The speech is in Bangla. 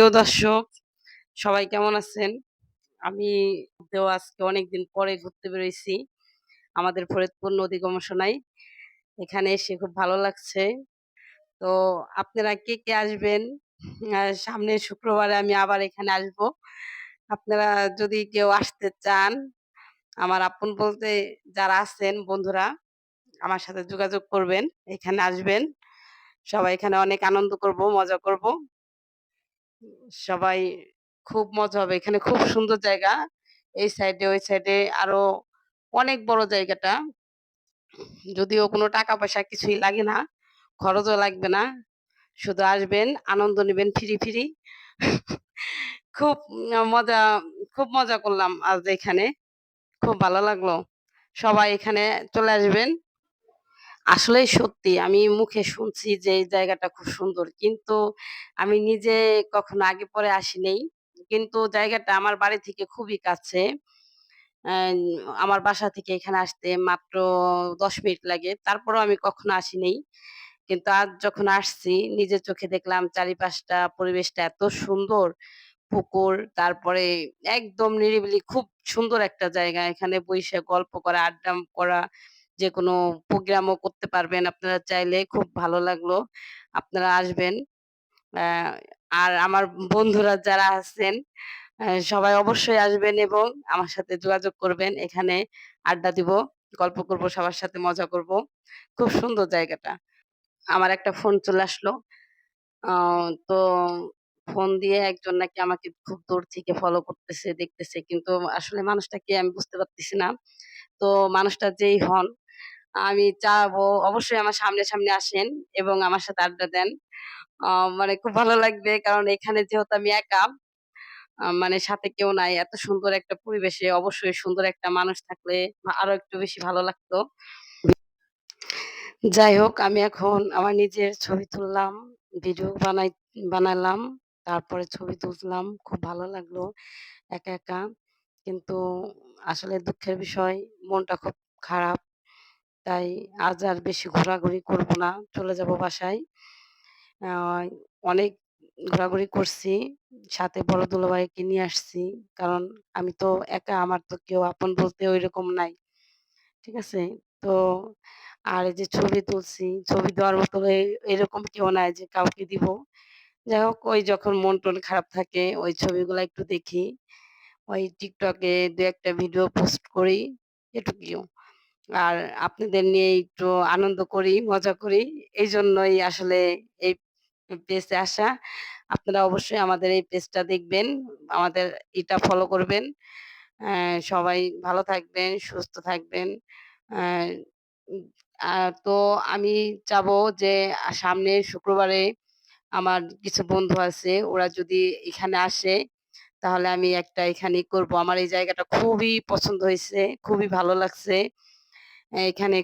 প্রিয় দর্শক, সবাই কেমন আছেন? আমি আজকে অনেকদিন পরে ঘুরতে বেরোইছি আমাদের ফরিদপুর নদী গবেষণায়। এখানে এসে খুব ভালো লাগছে। তো আপনারা কে কে আসবেন? সামনের শুক্রবারে আমি আবার এখানে আসবো। আপনারা যদি কেউ আসতে চান, আমার আপন বলতে যারা আছেন বন্ধুরা, আমার সাথে যোগাযোগ করবেন। এখানে আসবেন। সবাই এখানে অনেক আনন্দ করব, মজা করব। সবাই খুব মজা হবে। এখানে খুব সুন্দর জায়গা। এই সাইডে ওই সাইডে আরো অনেক বড় জায়গাটা। যদিও কোনো টাকা-পয়সা কিছুই লাগে না, খরচও লাগবে না। শুধু আসবেন, আনন্দ নিবেন ফিরি। খুব মজা খুব মজা করলাম আজ এখানে। খুব ভালো লাগলো। সবাই এখানে চলে আসবেন। আসলেই সত্যি আমি মুখে শুনছি যে এই জায়গাটা খুব সুন্দর। কিন্তু আমি নিজে কখনো আগে পরে আসি নাই। কিন্তু জায়গাটা আমার বাড়ি থেকে খুবই কাছে। অ্যান আমার বাসা থেকে এখানে আসতে মাত্র ১০ মিনিট লাগে। তারপরেও আমি কখনো আসি নাই। কিন্তু আজ যখন আসছি নিজের চোখে দেখলাম চারিপাশটা পরিবেশটা এত সুন্দর। পুকুর, তারপরে একদম নিরিবিলি খুব সুন্দর একটা জায়গা। এখানে বইসে গল্প করা, আড্ডা করা, যেকোনো প্রোগ্রামও করতে পারবেন আপনারা চাইলে। খুব ভালো লাগলো। আপনারা আসবেন। অ্যা আর আমার বন্ধুরা যারা আছেন সবাই অবশ্যই আসবেন এবং আমার সাথে যোগাযোগ করবেন। এখানে আড্ডা দিব, গল্প করব, সবার সাথে মজা করব। খুব সুন্দর জায়গাটা। আমার একটা ফোন চলে আসলো। আ তো ফোন দিয়ে একজন নাকি আমাকে খুব দূর থেকে ফলো করতেছে, দেখতেছে। কিন্তু আসলে মানুষটা কে আমি বুঝতে পারতেছি না। তো মানুষটা যেই হন, আমি চাবো অবশ্যই আমার সামনে আসেন এবং আমার সাথে আড্ডা দেন। আ মানে খুব ভালো লাগবে কারণ এখানে যেহেতু আমি একা, মানে সাথে কেউ নাই। এত সুন্দর একটা পরিবেশে অবশ্যই সুন্দর একটা মানুষ থাকলে আরো একটু বেশি ভালো লাগতো। যাই হোক আমি এখন আমার নিজের ছবি তুললাম, ভিডিও বানালাম। তারপরে ছবি তুললাম। খুব ভালো লাগলো একা। কিন্তু আসলে দুঃখের বিষয় মনটা খুব খারাপ। তাই আজ আর বেশি ঘোরাঘুরি করব না। চলে যাব বাসায়। আ অনেক ঘোরাঘুরি করছি। সাথে বড় দুলাভাইকে নিয়ে আসছি। কারণ আমি তো একা, আমার তো কেউ আপন বলতে ঐরকম নাই। ঠিক আছে? তো আর এই যে ছবি তুলছি, ছবি দেওয়ার মতো এরকম কেউ নাই যে কাউকে দিব। যাই হোক ওই যখন মন-টন খারাপ থাকে ওই ছবিগুলা একটু দেখি। ওই TikTok এ ২-১ টা ভিডিও পোস্ট করি, এটুকুই। আর আপনাদের নিয়ে একটু আনন্দ করি, মজা করি। এইজন্যই আসলে এই পেজে আসা। আপনারা অবশ্যই আমাদের এই পেজটা দেখবেন। আমাদের এটা ফলো করবেন। সবাই ভালো থাকবেন, সুস্থ থাকবেন। অ্যা উম আ তো আমি চাবো যে সামনের শুক্রবারে আমার কিছু বন্ধু আছে, ওরা যদি এখানে আসে তাহলে আমি একটা এখানেই করব। আমার এই জায়গাটা খুবই পছন্দ হইছে, খুবই ভালো লাগছে। এখানে